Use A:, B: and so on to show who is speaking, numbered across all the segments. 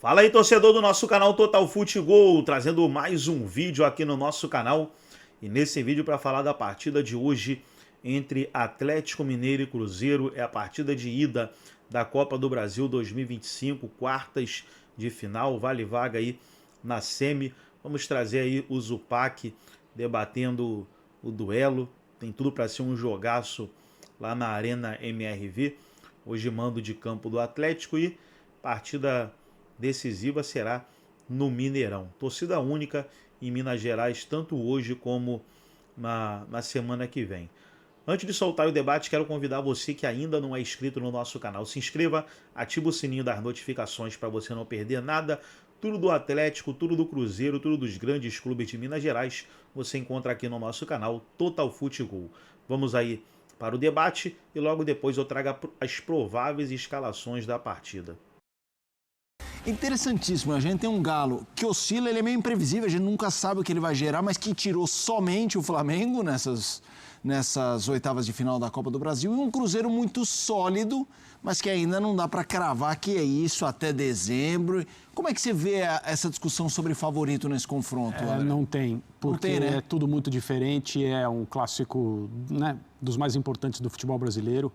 A: Fala aí, torcedor do nosso canal Total Futebol, trazendo mais um vídeo aqui no nosso canal. E nesse vídeo para falar da partida de hoje entre Atlético Mineiro e Cruzeiro, é a partida de ida da Copa do Brasil 2025, quartas de final, vale vaga aí na semi. Vamos trazer aí o Zupac debatendo o duelo, tem tudo para ser um jogaço lá na Arena MRV. Hoje mando de campo do Atlético e partida decisiva será no Mineirão. Torcida única em Minas Gerais, tanto hoje como na semana que vem. Antes de soltar o debate, quero convidar você que ainda não é inscrito no nosso canal. Se inscreva, ative o sininho das notificações para você não perder nada. Tudo do Atlético, tudo do Cruzeiro, tudo dos grandes clubes de Minas Gerais, você encontra aqui no nosso canal Total Futebol. Vamos aí para o debate e logo depois eu trago as prováveis escalações da partida.
B: Interessantíssimo, a gente tem um Galo que oscila, ele é meio imprevisível, a gente nunca sabe o que ele vai gerar, mas que tirou somente o Flamengo nessas oitavas de final da Copa do Brasil, e um Cruzeiro muito sólido, mas que ainda não dá para cravar que é isso até dezembro. Como é que você vê essa discussão sobre favorito nesse confronto?
C: Não tem, porque
B: não tem, né?
C: É tudo muito diferente, é um clássico, né, dos mais importantes do futebol brasileiro.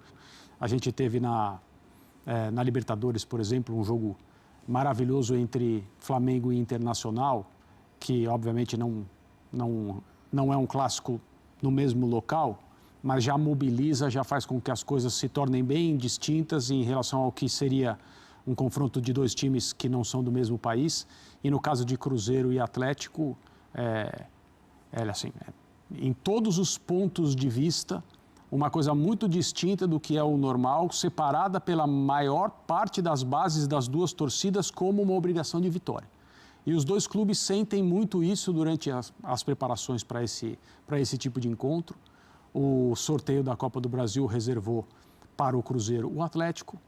C: A gente teve na Libertadores, por exemplo, um jogo maravilhoso entre Flamengo e Internacional, que obviamente não é um clássico no mesmo local, mas já mobiliza, já faz com que as coisas se tornem bem distintas em relação ao que seria um confronto de dois times que não são do mesmo país. E no caso de Cruzeiro e Atlético, em todos os pontos de vista, uma coisa muito distinta do que é o normal, separada pela maior parte das bases das duas torcidas como uma obrigação de vitória. E os dois clubes sentem muito isso durante as preparações para esse tipo de encontro. O sorteio da Copa do Brasil reservou para o Cruzeiro o Atlético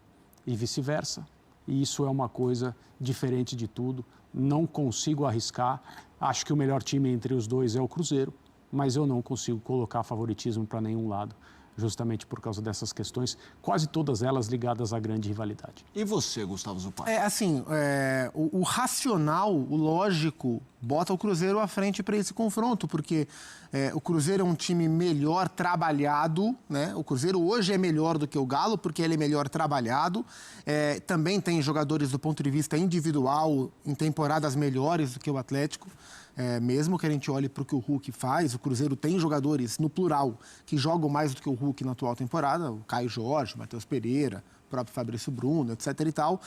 C: e vice-versa. E isso é uma coisa diferente de tudo. Não consigo arriscar. Acho que o melhor time entre os dois é o Cruzeiro, mas eu não consigo colocar favoritismo para nenhum lado, justamente por causa dessas questões, quase todas elas ligadas à grande rivalidade.
B: E você, Gustavo Zupac?
D: O racional, o lógico, bota o Cruzeiro à frente para esse confronto, porque o Cruzeiro é um time melhor trabalhado, né? O Cruzeiro hoje é melhor do que o Galo, porque ele é melhor trabalhado. Também tem jogadores do ponto de vista individual em temporadas melhores do que o Atlético. Mesmo que a gente olhe para o que o Hulk faz, o Cruzeiro tem jogadores, no plural, que jogam mais do que o Hulk na atual temporada, o Caio Jorge, o Matheus Pereira, o próprio Fabrício Bruno, etc. e tal.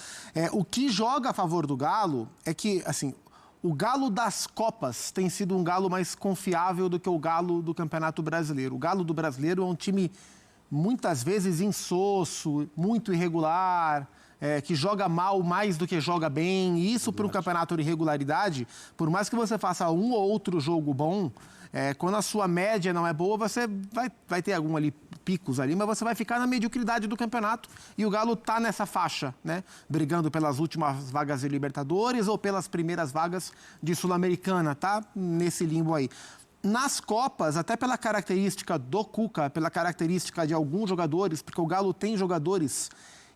D: O que joga a favor do Galo é que, assim, o Galo das Copas tem sido um Galo mais confiável do que o Galo do Campeonato Brasileiro. O Galo do Brasileiro é um time, muitas vezes, insosso, muito irregular, que joga mal mais do que joga bem. E isso, para um campeonato de irregularidade, por mais que você faça um ou outro jogo bom, quando a sua média não é boa, você vai ter algum ali picos ali, mas você vai ficar na mediocridade do campeonato. E o Galo está nessa faixa, né? Brigando pelas últimas vagas de Libertadores ou pelas primeiras vagas de Sul-Americana, tá? Nesse limbo aí. Nas Copas, até pela característica do Cuca, pela característica de alguns jogadores, porque o Galo tem jogadores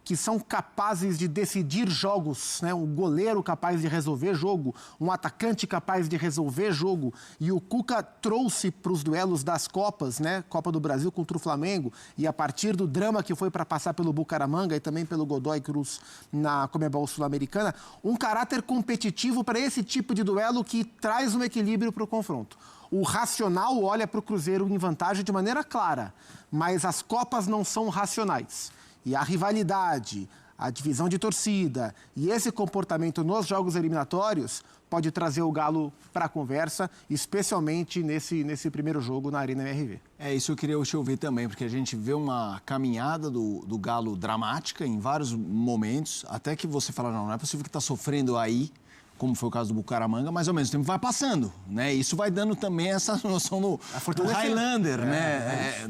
D: que são capazes de decidir jogos, né? Um goleiro capaz de resolver jogo, um atacante capaz de resolver jogo. E o Cuca trouxe para os duelos das Copas, né? Copa do Brasil contra o Flamengo, e a partir do drama que foi para passar pelo Bucaramanga e também pelo Godoy Cruz na Conmebol Sul-Americana, um caráter competitivo para esse tipo de duelo que traz um equilíbrio para o confronto. O racional olha para o Cruzeiro em vantagem de maneira clara, mas as Copas não são racionais. E a rivalidade, a divisão de torcida e esse comportamento nos jogos eliminatórios pode trazer o Galo para a conversa, especialmente nesse primeiro jogo na Arena MRV.
B: Isso eu queria te ouvir também, porque a gente vê uma caminhada do Galo dramática em vários momentos, até que você fala, não é possível que está sofrendo aí como foi o caso do Bucaramanga, mas ao mesmo tempo vai passando, né? Isso vai dando também essa noção do Highlander, né?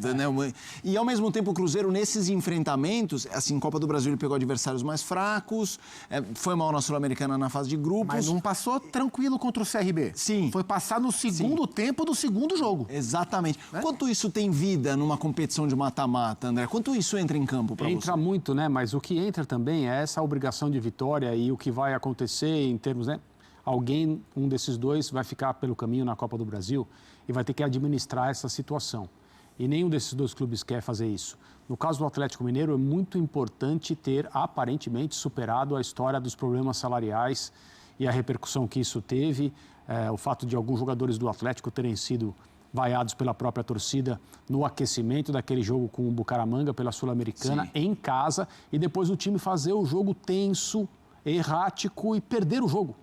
B: E ao mesmo tempo o Cruzeiro, nesses enfrentamentos, assim, Copa do Brasil ele pegou adversários mais fracos, foi mal na Sul-Americana na fase de grupos.
D: Mas não passou tranquilo contra o CRB.
B: Sim.
D: Foi passar no segundo tempo do segundo jogo.
B: Exatamente. Quanto isso tem vida numa competição de mata-mata, André? Quanto isso entra em campo para você?
C: Entra muito, né? Mas o que entra também é essa obrigação de vitória e o que vai acontecer em termos, né? Um desses dois vai ficar pelo caminho na Copa do Brasil e vai ter que administrar essa situação. E nenhum desses dois clubes quer fazer isso. No caso do Atlético Mineiro, é muito importante ter, aparentemente, superado a história dos problemas salariais e a repercussão que isso teve, o fato de alguns jogadores do Atlético terem sido vaiados pela própria torcida no aquecimento daquele jogo com o Bucaramanga pela Sul-Americana em casa e depois o time fazer o jogo tenso, errático e perder o jogo.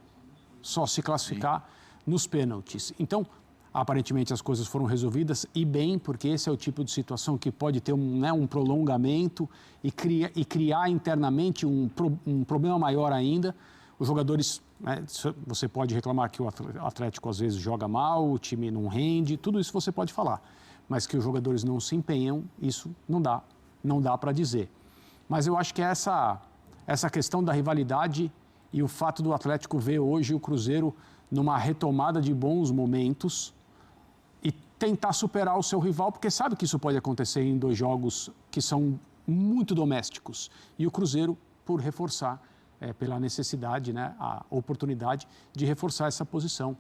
C: Só se classificar nos pênaltis. Então, aparentemente as coisas foram resolvidas e bem, porque esse é o tipo de situação que pode ter um prolongamento e criar internamente um problema maior ainda. Os jogadores, né, você pode reclamar que o Atlético às vezes joga mal, o time não rende, tudo isso você pode falar. Mas que os jogadores não se empenham, isso não dá para dizer. Mas eu acho que essa questão da rivalidade e o fato do Atlético ver hoje o Cruzeiro numa retomada de bons momentos e tentar superar o seu rival, porque sabe que isso pode acontecer em dois jogos que são muito domésticos. E o Cruzeiro, por reforçar, pela necessidade, né, a oportunidade de reforçar essa posição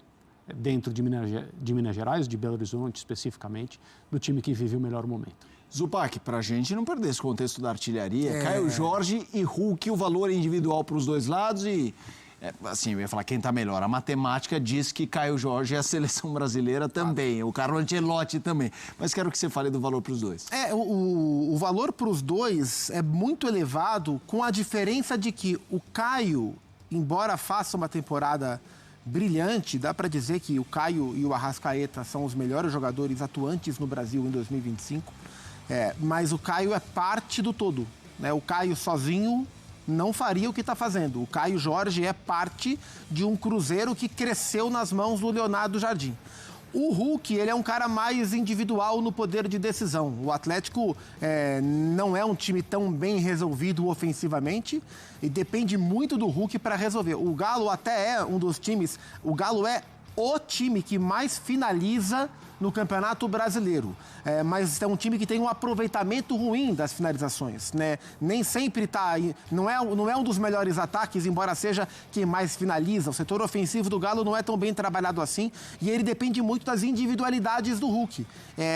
C: dentro de Minas Gerais, de Belo Horizonte especificamente, do time que vive o melhor momento.
B: Zupac, para a gente não perder esse contexto da artilharia, Caio Jorge e Hulk, o valor individual para os dois lados e, assim, eu ia falar quem está melhor. A matemática diz que Caio Jorge é a seleção brasileira também, o Carlo Ancelotti também. Mas quero que você fale do valor para os dois.
D: O valor para os dois é muito elevado, com a diferença de que o Caio, embora faça uma temporada brilhante, dá para dizer que o Caio e o Arrascaeta são os melhores jogadores atuantes no Brasil em 2025. Mas o Caio é parte do todo, né? O Caio sozinho não faria o que está fazendo. O Caio Jorge é parte de um Cruzeiro que cresceu nas mãos do Leonardo Jardim. O Hulk, ele é um cara mais individual no poder de decisão. O Atlético não é um time tão bem resolvido ofensivamente e depende muito do Hulk para resolver. O Galo até é um dos times... O Galo é o time que mais finaliza no Campeonato Brasileiro. Mas é um time que tem um aproveitamento ruim das finalizações, né? Nem sempre não é um dos melhores ataques, embora seja quem mais finaliza. O setor ofensivo do Galo não é tão bem trabalhado assim e ele depende muito das individualidades do Hulk.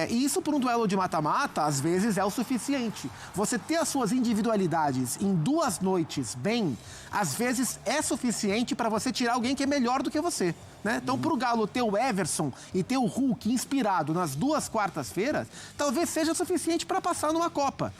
D: E isso, por um duelo de mata-mata, às vezes é o suficiente. Você ter as suas individualidades em 2 noites bem, às vezes é suficiente para você tirar alguém que é melhor do que você, né? Então, para o Galo ter o Everson e ter o Hulk inspirado nas 2 quartas-feiras, talvez seja suficiente para passar numa Copa.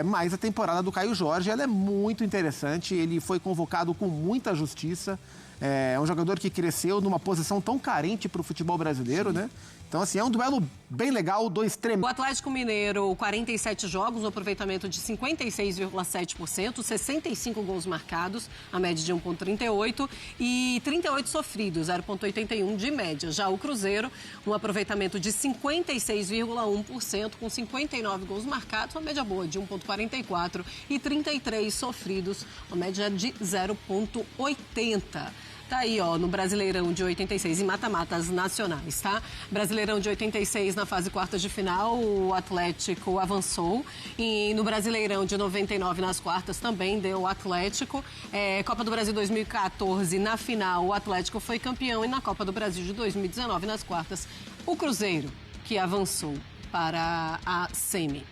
D: Mas a temporada do Caio Jorge ela é muito interessante, ele foi convocado com muita justiça, é um jogador que cresceu numa posição tão carente para o futebol brasileiro, né? Então, assim, é um duelo bem legal, 2 trem.
E: O Atlético Mineiro, 47 jogos, um aproveitamento de 56,7%, 65 gols marcados, a média de 1,38 e 38 sofridos, 0,81 de média. Já o Cruzeiro, um aproveitamento de 56,1%, com 59 gols marcados, uma média boa de 1,44 e 33 sofridos, uma média de 0,80. Tá aí, ó, no Brasileirão de 86, em mata-matas nacionais, tá? Brasileirão de 86, na fase quartas de final, o Atlético avançou. E no Brasileirão de 99, nas quartas, também deu o Atlético. Copa do Brasil 2014, na final, o Atlético foi campeão. E na Copa do Brasil de 2019, nas quartas, o Cruzeiro, que avançou para a semi.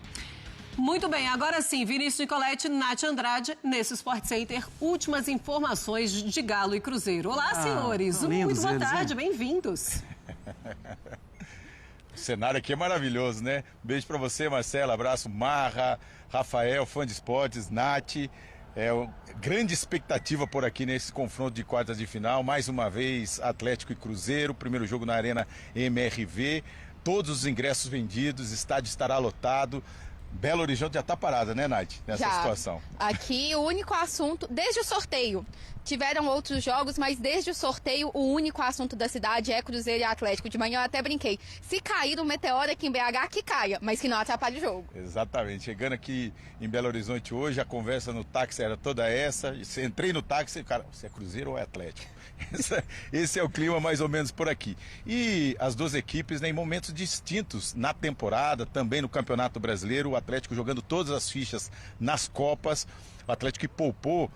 E: Muito bem, agora sim, Vinícius Nicoletti, Nath Andrade, nesse Sport Center, últimas informações de Galo e Cruzeiro. Olá, senhores, muito boa tarde, bem-vindos.
F: O cenário aqui é maravilhoso, né? Beijo pra você, Marcela, abraço, Marra, Rafael, fã de esportes, Nath. Grande expectativa por aqui nesse confronto de quartas de final, mais uma vez Atlético e Cruzeiro, primeiro jogo na Arena MRV, todos os ingressos vendidos, estádio estará lotado. Belo Horizonte já tá parada, né, Nath, nessa situação?
G: Aqui o único assunto, desde o sorteio, tiveram outros jogos, mas desde o sorteio o único assunto da cidade é Cruzeiro e Atlético. De manhã eu até brinquei, se cair um meteoro aqui em BH, que caia, mas que não atrapalhe o jogo.
F: Exatamente, chegando aqui em Belo Horizonte hoje, a conversa no táxi era toda essa, entrei no táxi e o cara, você é Cruzeiro ou é Atlético? Esse é o clima mais ou menos por aqui. E as duas equipes, né, em momentos distintos na temporada, também no Campeonato Brasileiro, o Atlético jogando todas as fichas nas Copas, o Atlético que poupou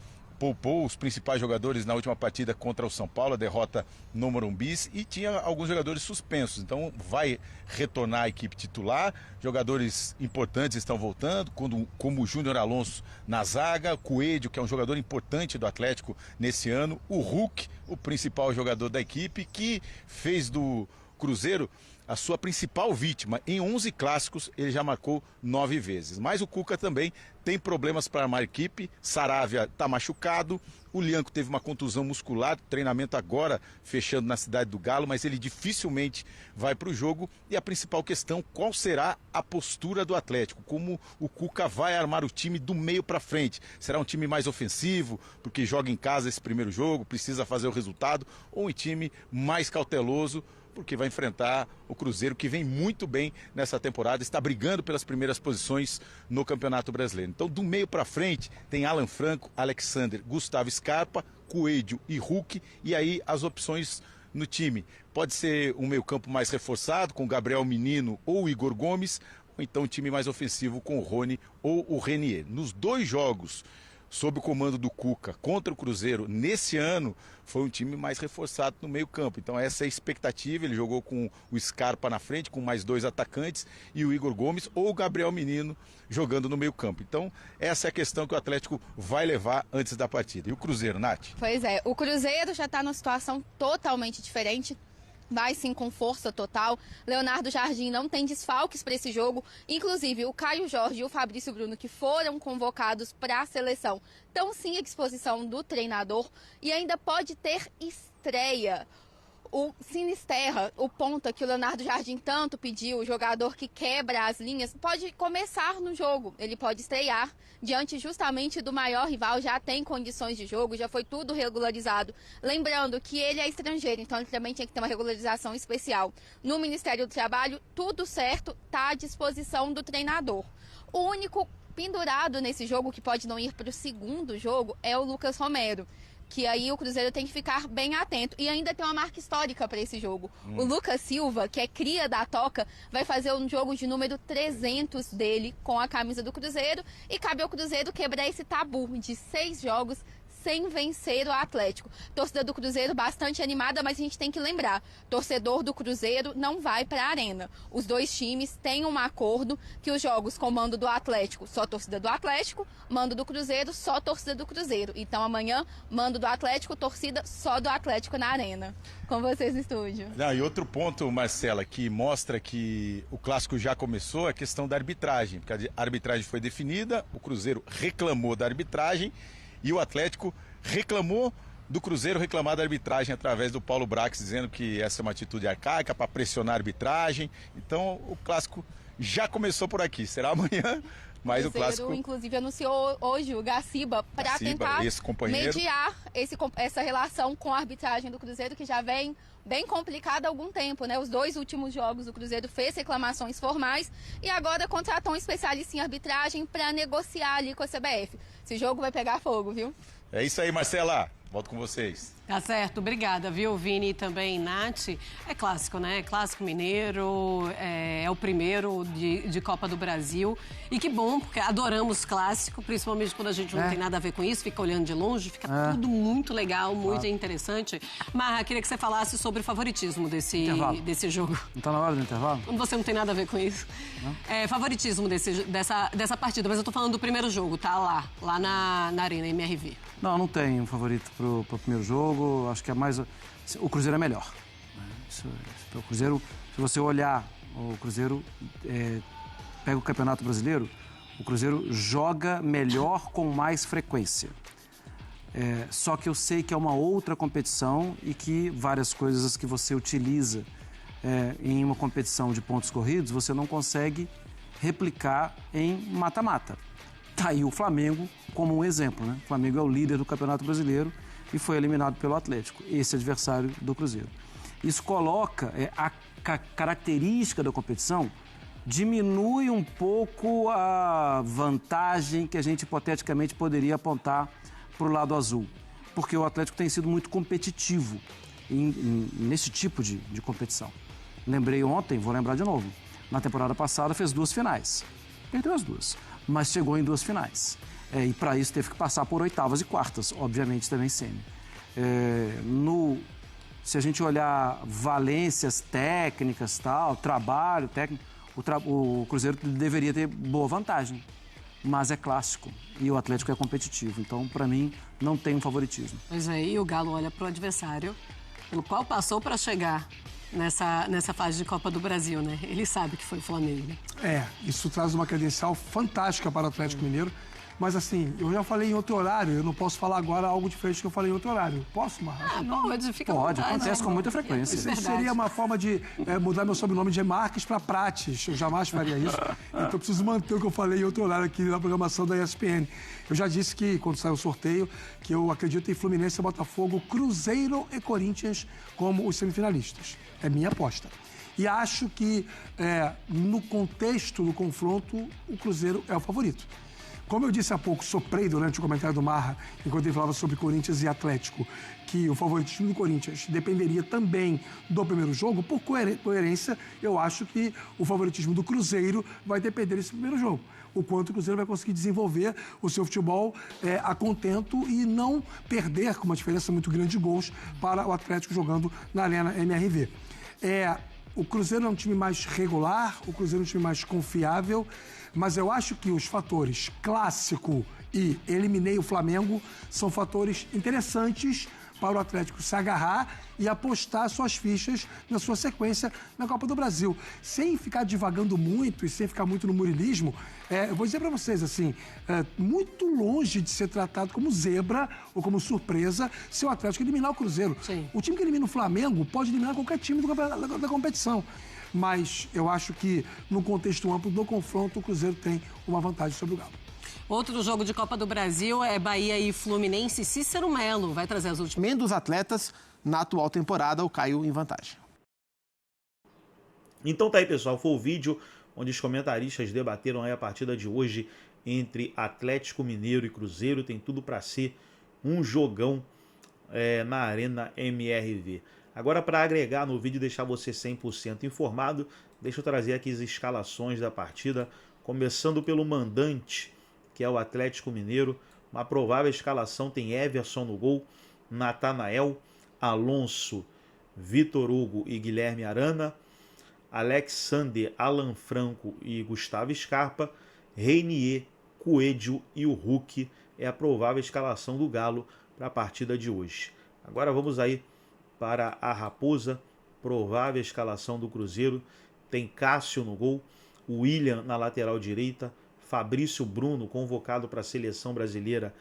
F: os principais jogadores na última partida contra o São Paulo, a derrota no Morumbi, e tinha alguns jogadores suspensos. Então vai retornar a equipe titular, jogadores importantes estão voltando, como o Júnior Alonso na zaga, Coelho, que é um jogador importante do Atlético nesse ano, o Hulk, o principal jogador da equipe, que fez do Cruzeiro a sua principal vítima. Em 11 clássicos, ele já marcou 9 vezes. Mas o Cuca também tem problemas para armar a equipe. Saravia está machucado. O Lianco teve uma contusão muscular. Treinamento agora fechando na Cidade do Galo, mas ele dificilmente vai para o jogo. E a principal questão, qual será a postura do Atlético? Como o Cuca vai armar o time do meio para frente? Será um time mais ofensivo, porque joga em casa esse primeiro jogo, precisa fazer o resultado? Ou um time mais cauteloso, porque vai enfrentar o Cruzeiro, que vem muito bem nessa temporada, está brigando pelas primeiras posições no Campeonato Brasileiro. Então, do meio para frente, tem Alan Franco, Alexander, Gustavo Scarpa, Coelho e Hulk, e aí as opções no time. Pode ser um meio-campo mais reforçado, com Gabriel Menino ou Igor Gomes, ou então um time mais ofensivo com o Rony ou o Renier. Nos 2 jogos sob o comando do Cuca contra o Cruzeiro, nesse ano, foi um time mais reforçado no meio-campo. Então essa é a expectativa. Ele jogou com o Scarpa na frente, com mais 2 atacantes, e o Igor Gomes ou o Gabriel Menino jogando no meio-campo. Então essa é a questão que o Atlético vai levar antes da partida. E o Cruzeiro, Nath?
G: Pois é, o Cruzeiro já está numa situação totalmente diferente. Vai sim com força total. Leonardo Jardim não tem desfalques para esse jogo. Inclusive, o Caio Jorge e o Fabrício Bruno, que foram convocados para a seleção, estão sim à disposição do treinador. E ainda pode ter estreia. O Sinisterra, o ponta que o Leonardo Jardim tanto pediu, o jogador que quebra as linhas, pode começar no jogo. Ele pode estrear diante justamente do maior rival, já tem condições de jogo, já foi tudo regularizado. Lembrando que ele é estrangeiro, então ele também tinha que ter uma regularização especial. No Ministério do Trabalho, tudo certo, está à disposição do treinador. O único pendurado nesse jogo que pode não ir para o segundo jogo é o Lucas Romero, que aí o Cruzeiro tem que ficar bem atento. E ainda tem uma marca histórica para esse jogo. O Lucas Silva, que é cria da Toca, vai fazer um jogo de número 300 dele com a camisa do Cruzeiro. E cabe ao Cruzeiro quebrar esse tabu de 6 jogos sem vencer o Atlético. Torcida do Cruzeiro bastante animada, mas a gente tem que lembrar, torcedor do Cruzeiro não vai para a arena. Os 2 times têm um acordo que os jogos com mando do Atlético, só torcida do Atlético, mando do Cruzeiro, só torcida do Cruzeiro. Então amanhã, mando do Atlético, torcida só do Atlético na arena. Com vocês no estúdio.
F: E outro ponto, Marcela, que mostra que o clássico já começou é a questão da arbitragem, porque a arbitragem foi definida, o Cruzeiro reclamou da arbitragem, e o Atlético reclamou do Cruzeiro reclamar da arbitragem através do Paulo Brax, dizendo que essa é uma atitude arcaica para pressionar a arbitragem. Então o clássico já começou por aqui. Será amanhã, mas o clássico...
G: inclusive anunciou hoje o Gaciba para tentar mediar essa relação com a arbitragem do Cruzeiro, que já vem bem complicada há algum tempo, né? Os 2 últimos jogos o Cruzeiro fez reclamações formais e agora contratou um especialista em arbitragem para negociar ali com a CBF. Esse jogo vai pegar fogo, viu?
F: É isso aí, Marcela. Volto com vocês.
E: Tá certo, obrigada, viu, Vini e também Nath. É clássico, né? Clássico mineiro, é o primeiro de Copa do Brasil. E que bom, porque adoramos clássico, principalmente quando a gente não tem nada a ver com isso, fica olhando de longe, fica tudo muito legal, muito interessante. Marra, queria que você falasse sobre o favoritismo desse jogo.
B: Não tá na hora do intervalo?
E: Você não tem nada a ver com isso. Favoritismo dessa partida, mas eu tô falando do primeiro jogo, tá? Lá na Arena MRV.
H: Não tem um favorito pro primeiro jogo. Acho que é mais... O Cruzeiro é melhor. O Cruzeiro, se você olhar, o Cruzeiro pega o Campeonato Brasileiro, o Cruzeiro joga melhor com mais frequência. Só que eu sei que é uma outra competição e que várias coisas que você utiliza em uma competição de pontos corridos, você não consegue replicar em mata-mata. Tá aí o Flamengo como um exemplo, né? O Flamengo é o líder do Campeonato Brasileiro e foi eliminado pelo Atlético, esse adversário do Cruzeiro. Isso coloca a característica da competição, diminui um pouco a vantagem que a gente hipoteticamente poderia apontar para o lado azul, porque o Atlético tem sido muito competitivo nesse tipo de competição. Lembrei ontem, vou lembrar de novo, na temporada passada fez 2 finais, perdeu as 2, mas chegou em 2 finais. E para isso teve que passar por oitavas e quartas, obviamente também semi. Se a gente olhar valências técnicas, tal, trabalho técnico, o Cruzeiro deveria ter boa vantagem, mas é clássico e o Atlético é competitivo. Então, para mim, não tem um favoritismo.
E: Pois é, e o Galo olha para o adversário, pelo qual passou para chegar nessa fase de Copa do Brasil, né? Ele sabe que foi o Flamengo.
I: Isso traz uma credencial fantástica para o Atlético Mineiro. Mas assim, eu já falei em outro horário, eu não posso falar agora algo diferente do que eu falei em outro horário. Posso, Marra?
E: Pode, fica
H: Pode, acontece com muita frequência.
I: Isso seria uma forma de mudar meu sobrenome de Marques para Prates. Eu jamais faria isso. Então eu preciso manter o que eu falei em outro horário aqui na programação da ESPN. Eu já disse que, quando sair o sorteio, que eu acredito em Fluminense, Botafogo, Cruzeiro e Corinthians como os semifinalistas. É minha aposta. E acho que, no contexto do confronto, o Cruzeiro é o favorito. Como eu disse há pouco, soprei durante o comentário do Marra, enquanto ele falava sobre Corinthians e Atlético, que o favoritismo do Corinthians dependeria também do primeiro jogo, por coerência, eu acho que o favoritismo do Cruzeiro vai depender desse primeiro jogo. O quanto o Cruzeiro vai conseguir desenvolver o seu futebol a contento e não perder com uma diferença muito grande de gols para o Atlético jogando na Arena MRV. O Cruzeiro é um time mais regular, o Cruzeiro é um time mais confiável, mas eu acho que os fatores clássico e eliminei o Flamengo são fatores interessantes para o Atlético se agarrar e apostar suas fichas na sua sequência na Copa do Brasil. Sem ficar divagando muito e sem ficar muito no murilismo, eu vou dizer para vocês, assim, muito longe de ser tratado como zebra ou como surpresa se o Atlético eliminar o Cruzeiro.
E: Sim.
I: O time que elimina o Flamengo pode eliminar qualquer time da competição. Mas eu acho que, no contexto amplo do confronto, o Cruzeiro tem uma vantagem sobre o Galo.
E: Outro jogo de Copa do Brasil é Bahia e Fluminense. Cícero Melo vai trazer as últimas.
D: Dos atletas, na atual temporada, o Caio em vantagem.
A: Então tá aí, pessoal, foi o vídeo onde os comentaristas debateram aí a partida de hoje entre Atlético Mineiro e Cruzeiro. Tem tudo para ser um jogão na Arena MRV. Agora, para agregar no vídeo e deixar você 100% informado, deixa eu trazer aqui as escalações da partida, começando pelo mandante, que é o Atlético Mineiro. Uma provável escalação tem Everson no gol, Natanael, Alonso, Vitor Hugo e Guilherme Arana, Alexander, Alan Franco e Gustavo Scarpa, Reinier, Coelho e o Hulk. É a provável escalação do Galo para a partida de hoje. Agora vamos aí para a Raposa, provável escalação do Cruzeiro. Tem Cássio no gol, William na lateral direita, Fabrício Bruno convocado para a seleção brasileira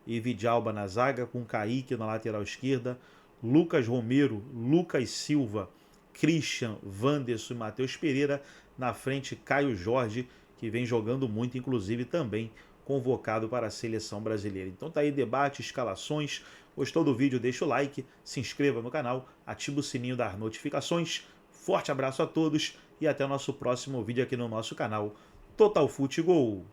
A: e Vidalba na zaga, com Kaique na lateral esquerda, Lucas Romero, Lucas Silva, Christian, Wanderson e Matheus Pereira. Na frente, Caio Jorge, que vem jogando muito, inclusive também convocado para a seleção brasileira. Então tá aí debate, escalações. Gostou do vídeo? Deixa o like, se inscreva no canal, ativa o sininho das notificações. Forte abraço a todos e até o nosso próximo vídeo aqui no nosso canal Total Futebol.